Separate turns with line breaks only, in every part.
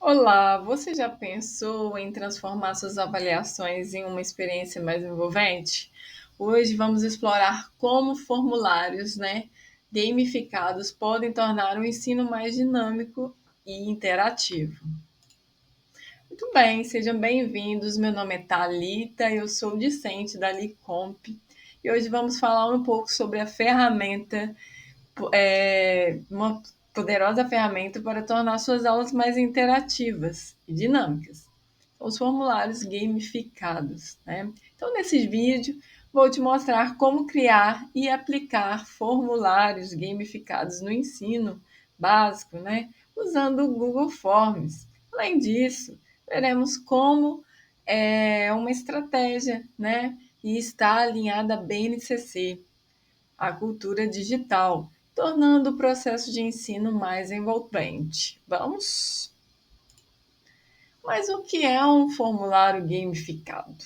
Olá, você já pensou em transformar suas avaliações em uma experiência mais envolvente? Hoje vamos explorar como formulários, gamificados podem tornar o ensino mais dinâmico e interativo. Muito bem, sejam bem-vindos. Meu nome é Thalita, eu sou discente da Licomp e hoje vamos falar um pouco sobre a ferramenta uma poderosa ferramenta para tornar suas aulas mais interativas e dinâmicas. Os formulários gamificados, né? Então, nesse vídeo, vou te mostrar como criar e aplicar formulários gamificados no ensino básico, né? Usando o Google Forms. Além disso, veremos como é uma estratégia, né? E está alinhada à BNCC, a cultura digital, tornando o processo de ensino mais envolvente. Vamos? Mas o que é um formulário gamificado?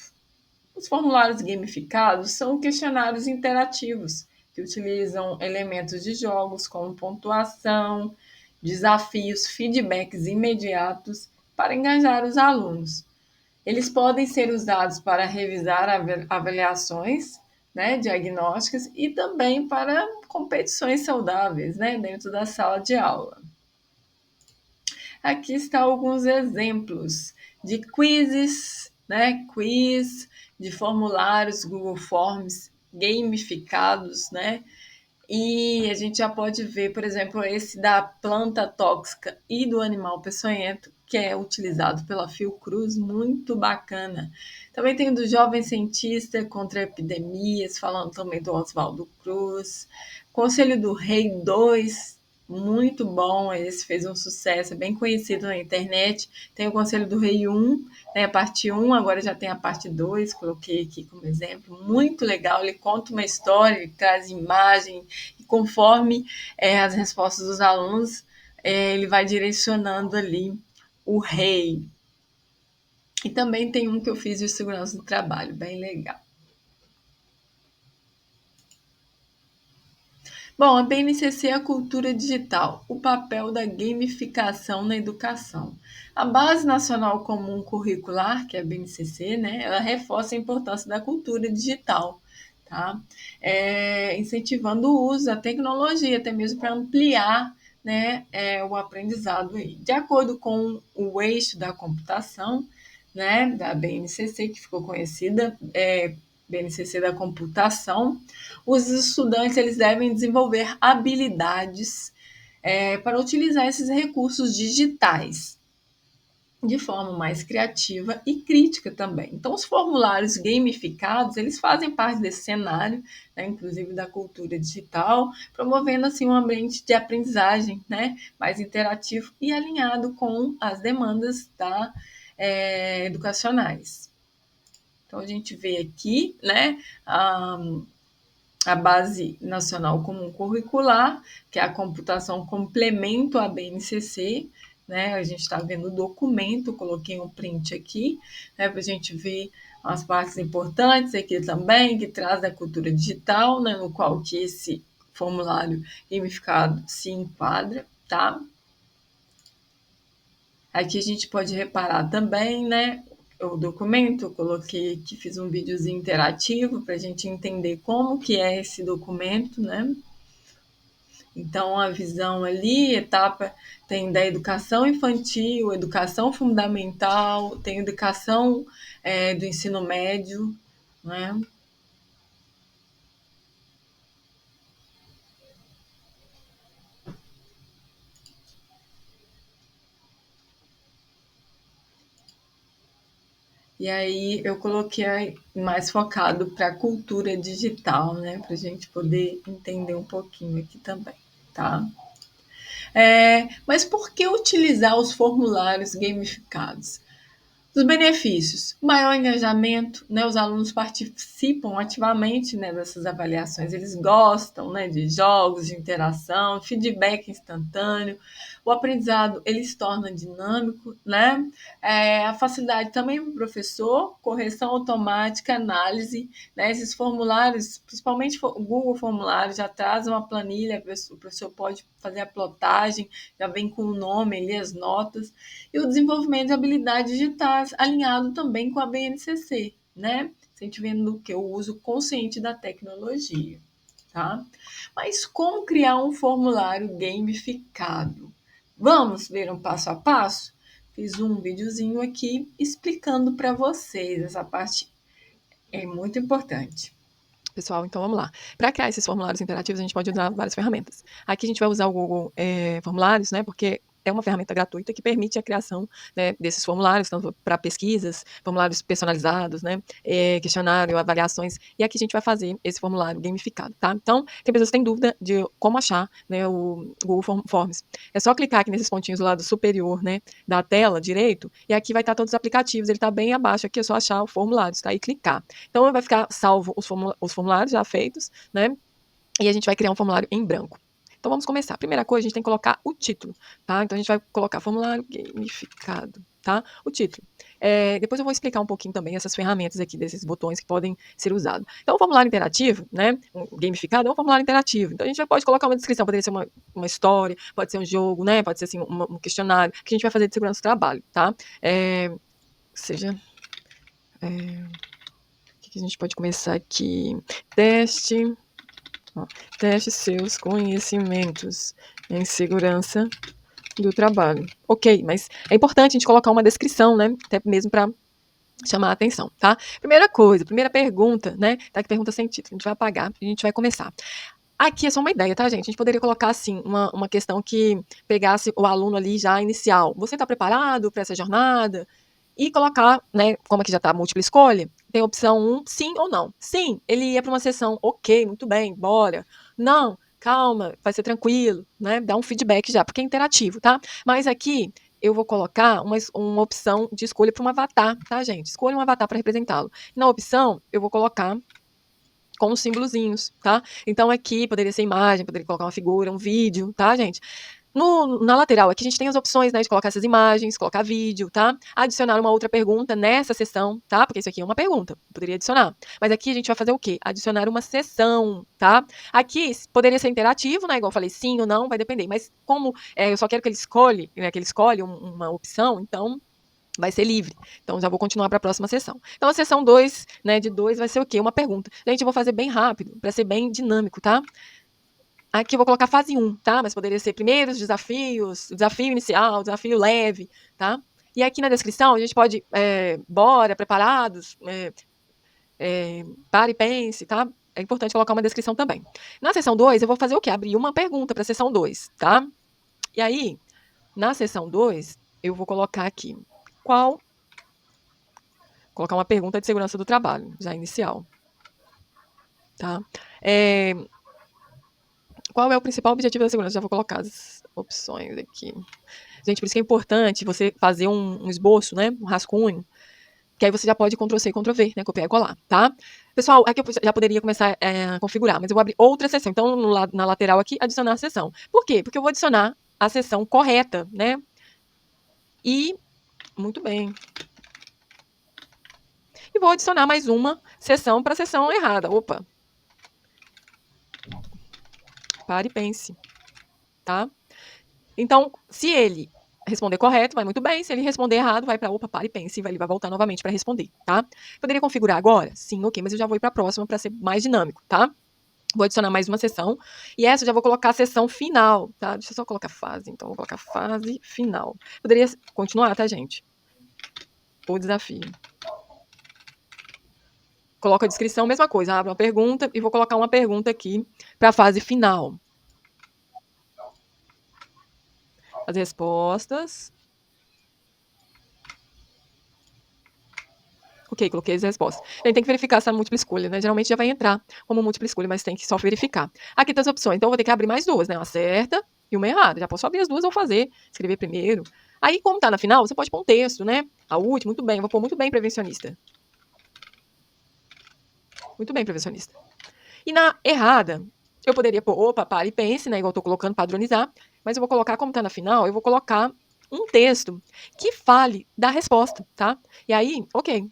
Os formulários gamificados são questionários interativos que utilizam elementos de jogos como pontuação, desafios, feedbacks imediatos para engajar os alunos. Eles podem ser usados para revisar avaliações, né, diagnósticas e também para competições saudáveis, né, dentro da sala de aula. Aqui estão alguns exemplos de quizzes, né, quiz, de formulários Google Forms gamificados, né, e a gente já pode ver, por exemplo, esse da planta tóxica e do animal peçonhento, que é utilizado pela Fiocruz, muito bacana. Também tem o do jovem cientista contra epidemias, falando também do Oswaldo Cruz. Conselho do Rei 2, muito bom, esse fez um sucesso, é bem conhecido na internet. Tem o Conselho do Rei 1, né, a parte 1, agora já tem a parte 2, coloquei aqui como exemplo, muito legal, ele conta uma história, ele traz imagem, e conforme as respostas dos alunos, ele vai direcionando ali o rei. E também tem um que eu fiz de segurança do trabalho, bem legal. Bom, a BNCC é a cultura digital, o papel da gamificação na educação. A Base Nacional Comum Curricular, que é a BNCC, né, ela reforça a importância da cultura digital, tá? Incentivando o uso da tecnologia, até mesmo para ampliar, né, o aprendizado aí. De acordo com o eixo da computação, né, da BNCC, que ficou conhecida, BNCC da computação, os estudantes eles devem desenvolver habilidades para utilizar esses recursos digitais de forma mais criativa e crítica também. Então, os formulários gamificados, eles fazem parte desse cenário, né, inclusive da cultura digital, promovendo assim um ambiente de aprendizagem, né, mais interativo e alinhado com as demandas educacionais. Então, a gente vê aqui, né, a Base Nacional Comum Curricular, que é a computação complemento à BNCC, né? A gente está vendo o documento, coloquei um print aqui, né, para a gente ver as partes importantes aqui também, que traz a cultura digital, né, no qual que esse formulário gamificado se enquadra, tá? Aqui a gente pode reparar também, né, o documento, eu coloquei aqui, fiz um videozinho interativo para a gente entender como que é esse documento, né? Então, a visão ali, etapa, tem da educação infantil, educação fundamental, tem educação do ensino médio, né? E aí eu coloquei mais focado para a cultura digital, né? Para a gente poder entender um pouquinho aqui também, tá? Mas por que utilizar os formulários gamificados? Os benefícios, maior engajamento, né? Os alunos participam ativamente, né, dessas avaliações, eles gostam, né, de jogos, de interação, feedback instantâneo, O aprendizado, ele se torna dinâmico, né? A facilidade também para o professor, correção automática, análise, né? Esses formulários, principalmente o Google Formulário, já traz uma planilha, o professor pode fazer a plotagem, já vem com o nome ali, as notas, e o desenvolvimento de habilidades digitais, alinhado também com a BNCC, né? Incentivando o uso consciente da tecnologia, tá? Mas como criar um formulário gamificado? Vamos ver um passo a passo? Fiz um videozinho aqui explicando para vocês. Essa parte é muito importante. Pessoal, então vamos lá. Para criar esses formulários interativos, a gente pode usar várias ferramentas. Aqui a gente vai usar o Google Formulários, né? Porque é uma ferramenta gratuita que permite a criação, né, desses formulários, tanto para pesquisas, formulários personalizados, né, questionário, avaliações, e aqui a gente vai fazer esse formulário gamificado, tá? Então, tem pessoas que têm dúvida de como achar, né, o Google Forms. É só clicar aqui nesses pontinhos do lado superior, né, da tela direito, e aqui vai estar todos os aplicativos, ele está bem abaixo, aqui é só achar o formulário, tá? E clicar. Então, vai ficar salvo os formulários já feitos, né, e a gente vai criar um formulário em branco. Então, vamos começar. A primeira coisa, a gente tem que colocar o título, tá? Então, a gente vai colocar formulário gamificado, tá? O título. Depois eu vou explicar um pouquinho também essas ferramentas aqui, desses botões que podem ser usados. Então, o formulário interativo, né? Gamificado é um formulário interativo. Então, a gente já pode colocar uma descrição, poderia ser uma história, pode ser um jogo, né? Pode ser, assim, um questionário, que a gente vai fazer de segurança do trabalho, tá? Seja... O que a gente pode começar aqui? Teste seus conhecimentos em segurança do trabalho. Ok, mas é importante a gente colocar uma descrição, né? Até mesmo para chamar a atenção, tá? Primeira coisa, primeira pergunta, né? Tá aqui pergunta sem título, a gente vai apagar e a gente vai começar. Aqui é só uma ideia, tá, gente? A gente poderia colocar, assim, uma questão que pegasse o aluno ali já inicial. Você está preparado para essa jornada? E colocar, né, como aqui já está múltipla escolha, tem a opção 1, sim ou não. Sim, ele ia para uma sessão, ok, muito bem, bora. Não, calma, vai ser tranquilo, né? Dá um feedback já, porque é interativo, tá? Mas aqui eu vou colocar uma opção de escolha para um avatar, tá, gente? Escolha um avatar para representá-lo. Na opção, eu vou colocar com os símbolozinhos, tá? Então aqui poderia ser imagem, poderia colocar uma figura, um vídeo, tá, gente? Na lateral aqui a gente tem as opções, né, de colocar essas imagens, colocar vídeo, tá? Adicionar uma outra pergunta nessa sessão, tá? Porque isso aqui é uma pergunta, poderia adicionar. Mas aqui a gente vai fazer o quê? Adicionar uma sessão, tá? Aqui poderia ser interativo, né? Igual eu falei, sim ou não, vai depender. Mas como eu só quero que ele escolhe, né, que ele escolhe uma opção, então vai ser livre. Então, já vou continuar para a próxima sessão. Então, a sessão 2, né, de 2 vai ser o quê? Uma pergunta. Gente, eu vou fazer bem rápido, para ser bem dinâmico, tá? Aqui eu vou colocar fase 1, tá? Mas poderia ser primeiros desafios, desafio inicial, desafio leve, tá? E aqui na descrição a gente pode, bora, preparados, pare e pense, tá? É importante colocar uma descrição também. Na sessão 2, eu vou fazer o quê? Abrir uma pergunta para a sessão 2, tá? E aí, na sessão 2, eu vou colocar aqui, colocar uma pergunta de segurança do trabalho, já inicial, tá? Qual é o principal objetivo da segurança? Já vou colocar as opções aqui. Gente, por isso que é importante você fazer um esboço, né? Um rascunho, que aí você já pode Ctrl+C, Ctrl+V, né? Copiar e colar, tá? Pessoal, aqui eu já poderia começar a configurar, mas eu vou abrir outra seção. Então, na lateral aqui, adicionar a seção. Por quê? Porque eu vou adicionar a seção correta, né? E, muito bem. E vou adicionar mais uma seção para a seção errada. Opa! Pare e pense, tá? Então, se ele responder correto, vai muito bem. Se ele responder errado, vai para opa, pare e pense, ele vai voltar novamente para responder, tá? Poderia configurar agora? Sim, ok, mas eu já vou ir para a próxima para ser mais dinâmico, tá? Vou adicionar mais uma sessão. E essa eu já vou colocar a sessão final, tá? Deixa eu só colocar fase. Então, vou colocar fase final. Poderia continuar, tá, gente? O desafio. Coloco a descrição, mesma coisa. Abro uma pergunta e vou colocar uma pergunta aqui para a fase final. As respostas. Ok, coloquei as respostas. A gente tem que verificar essa múltipla escolha, né? Geralmente já vai entrar como múltipla escolha, mas tem que só verificar. Aqui tem as opções, então eu vou ter que abrir mais duas, né? Uma certa e uma errada. Já posso abrir as duas ou fazer, escrever primeiro. Aí, como tá na final, você pode pôr um texto, né? A última, muito bem, eu vou pôr muito bem, prevencionista. Muito bem, prevencionista. E na errada, eu poderia pôr, opa, pare e pense, né? Igual eu tô colocando, padronizar.
mas eu vou colocar, como está na final, eu vou colocar um texto que fale da resposta, tá? E aí, ok,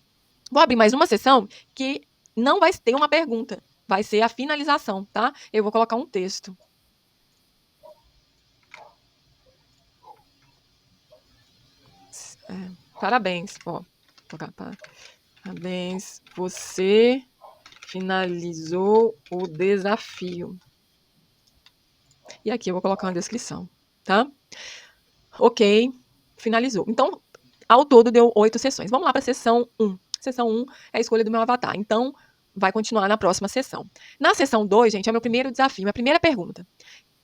vou abrir mais uma sessão que não vai ter uma pergunta, vai ser a finalização, tá? Eu vou colocar um texto. Parabéns, ó, parabéns, você finalizou o desafio. E aqui eu vou colocar uma descrição, tá? Ok, finalizou. Então, ao todo deu 8 sessões. Vamos lá para a sessão 1. Sessão 1 é a escolha do meu avatar. Então, vai continuar na próxima sessão. Na sessão 2, gente, é o meu primeiro desafio, minha primeira pergunta.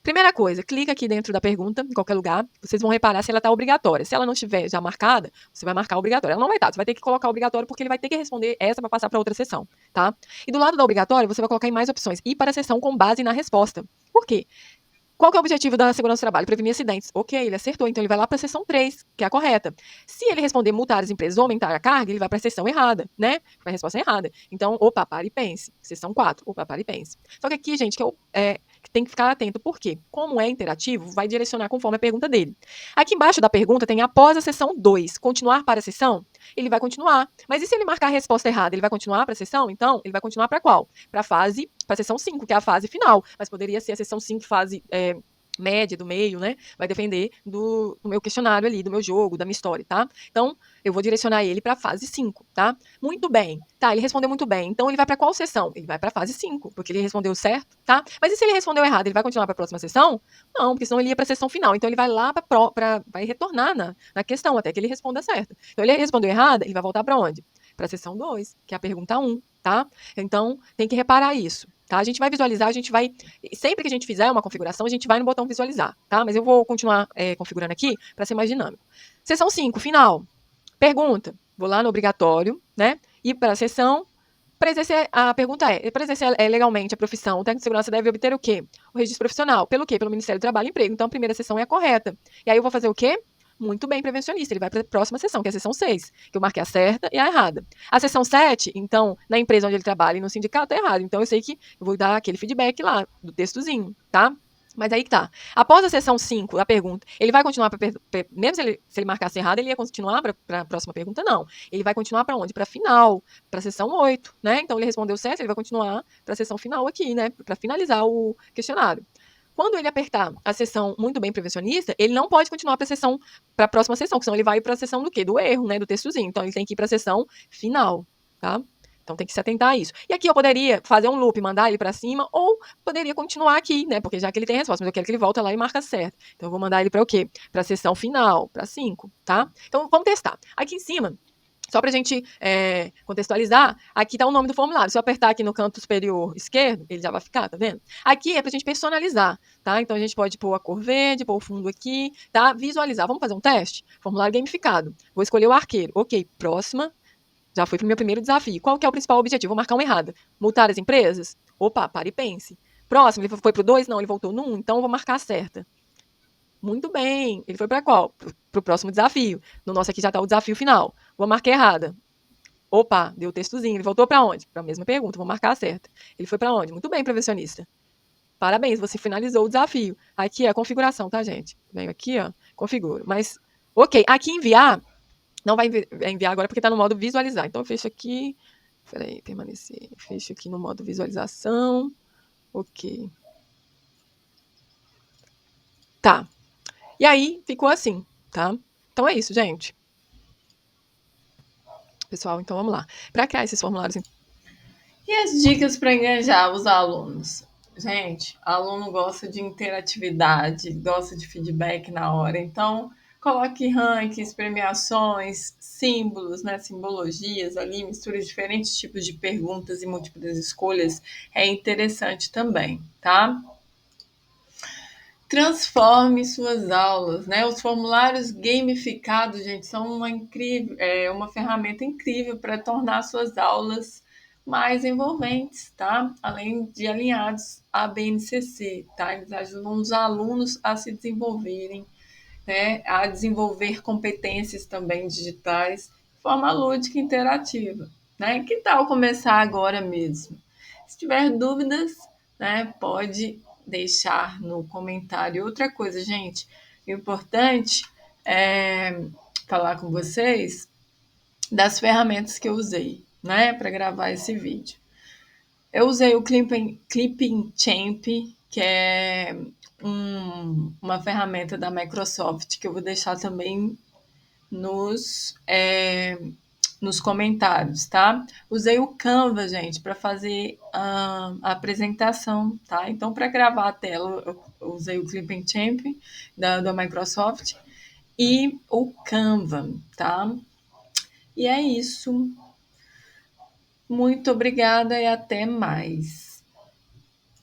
Primeira coisa, clica aqui dentro da pergunta, em qualquer lugar. Vocês vão reparar se ela está obrigatória. Se ela não estiver já marcada, você vai marcar obrigatória. Ela não vai estar, você vai ter que colocar obrigatório porque ele vai ter que responder essa para passar para outra sessão, tá? E do lado da obrigatória, você vai colocar em mais opções. Ir para a sessão com base na resposta. Por quê? Qual que é o objetivo da segurança do trabalho? Prevenir acidentes. Ok, ele acertou, então ele vai lá para a seção 3, que é a correta. Se ele responder multar as empresas ou aumentar a carga, ele vai para a seção errada, né? Para a resposta errada. Então, opa, pare e pense. Seção 4, opa, pare e pense. Só que aqui, gente, que tem que ficar atento, porque como é interativo, vai direcionar conforme a pergunta dele. Aqui embaixo da pergunta tem após a seção 2, continuar para a sessão, ele vai continuar. Mas e se ele marcar a resposta errada, ele vai continuar para a sessão? Então, ele vai continuar para qual? Para a sessão 5, que é a fase final. Mas poderia ser a sessão 5, fase média, do meio, né? Vai depender do meu questionário ali, do meu jogo, da minha história, tá? Então, eu vou direcionar ele para a fase 5, tá? Muito bem. Tá, ele respondeu muito bem. Então, ele vai para qual sessão? Ele vai para a fase 5, porque ele respondeu certo, tá? Mas e se ele respondeu errado, ele vai continuar para a próxima sessão? Não, porque senão ele ia para a sessão final. Então, ele vai lá vai retornar na questão até que ele responda certo. Então, ele respondeu errado, ele vai voltar para onde? Para a sessão 2, que é a pergunta 1, tá? Então, tem que reparar isso, tá? A gente vai visualizar, a gente vai... Sempre que a gente fizer uma configuração, a gente vai no botão visualizar, tá? Mas eu vou continuar configurando aqui para ser mais dinâmico. Sessão 5, final. Pergunta. Vou lá no obrigatório, né? E para a sessão, a pergunta para exercer legalmente a profissão, o técnico de segurança deve obter o quê? O registro profissional. Pelo quê? Pelo Ministério do Trabalho e Emprego. Então, a primeira sessão é a correta. E aí eu vou fazer o quê? Muito bem, prevencionista. Ele vai para a próxima sessão, que é a sessão 6, que eu marquei a certa e a errada. A sessão 7, então, na empresa onde ele trabalha e no sindicato, é errado. Então, eu sei que eu vou dar aquele feedback lá, do textozinho, tá? Mas aí que tá. Após a sessão 5, a pergunta, ele vai continuar mesmo se ele marcasse errado, ele ia continuar para a próxima pergunta? Não. Ele vai continuar para onde? Para a final, para a sessão 8, né? Então ele respondeu certo, ele vai continuar para a sessão final aqui, né? Para finalizar o questionário. Quando ele apertar a sessão muito bem prevencionista, ele não pode continuar para a próxima sessão, senão ele vai para a sessão do quê? Do erro, né? Do textozinho. Então ele tem que ir para a sessão final, tá? Então tem que se atentar a isso. E aqui eu poderia fazer um loop, mandar ele para cima, ou poderia continuar aqui, né? Porque já que ele tem resposta, mas eu quero que ele volte lá e marca certo. Então eu vou mandar ele para o quê? Para a sessão final, para 5, tá? Então vamos testar. Aqui em cima, só para a gente contextualizar, aqui está o nome do formulário. Se eu apertar aqui no canto superior esquerdo, ele já vai ficar, tá vendo? Aqui é para a gente personalizar, tá? Então a gente pode pôr a cor verde, pôr o fundo aqui, tá? Visualizar. Vamos fazer um teste? Formulário gamificado. Vou escolher o arqueiro. Ok, próxima. Já fui para o meu primeiro desafio. Qual que é o principal objetivo? Vou marcar uma errada. Multar as empresas? Opa, pare e pense. Próximo, ele foi para o 2? Não, ele voltou no 1, então eu vou marcar a certa. Muito bem. Ele foi para qual? Para o próximo desafio. No nosso aqui já está o desafio final. Vou marcar errada. Opa, deu o textozinho. Ele voltou para onde? Para a mesma pergunta. Vou marcar a certa. Ele foi para onde? Muito bem, prevencionista. Parabéns, você finalizou o desafio. Aqui é a configuração, tá, gente? Venho aqui, ó, configuro. Mas, ok. Aqui enviar, não vai enviar agora porque está no modo visualizar. Então, eu fecho aqui. Peraí, permanecer. Fecho aqui no modo visualização. Ok. Tá. E aí, ficou assim, tá? Então é isso, gente. Pessoal, então vamos lá. Para criar esses formulários.
E as dicas para engajar os alunos? Gente, aluno gosta de interatividade, gosta de feedback na hora, então coloque rankings, premiações, símbolos, né, simbologias ali, misture diferentes tipos de perguntas e múltiplas escolhas, é interessante também, tá? Transforme suas aulas, né? Os formulários gamificados, gente, são uma ferramenta incrível para tornar suas aulas mais envolventes, tá? Além de alinhados à BNCC, tá? Eles ajudam os alunos a se desenvolverem, né? A desenvolver competências também digitais de forma lúdica e interativa, né? Que tal começar agora mesmo? Se tiver dúvidas, né, pode deixar no comentário. Outra coisa, gente, importante é falar com vocês das ferramentas que eu usei, né, para gravar esse vídeo. Eu usei o Clipping Champ, que é uma ferramenta da Microsoft, que eu vou deixar também nos comentários, tá? Usei o Canva, gente, para fazer a apresentação, tá? Então, para gravar a tela, eu usei o Clipping Champ da Microsoft e o Canva, tá? E é isso. Muito obrigada e até mais.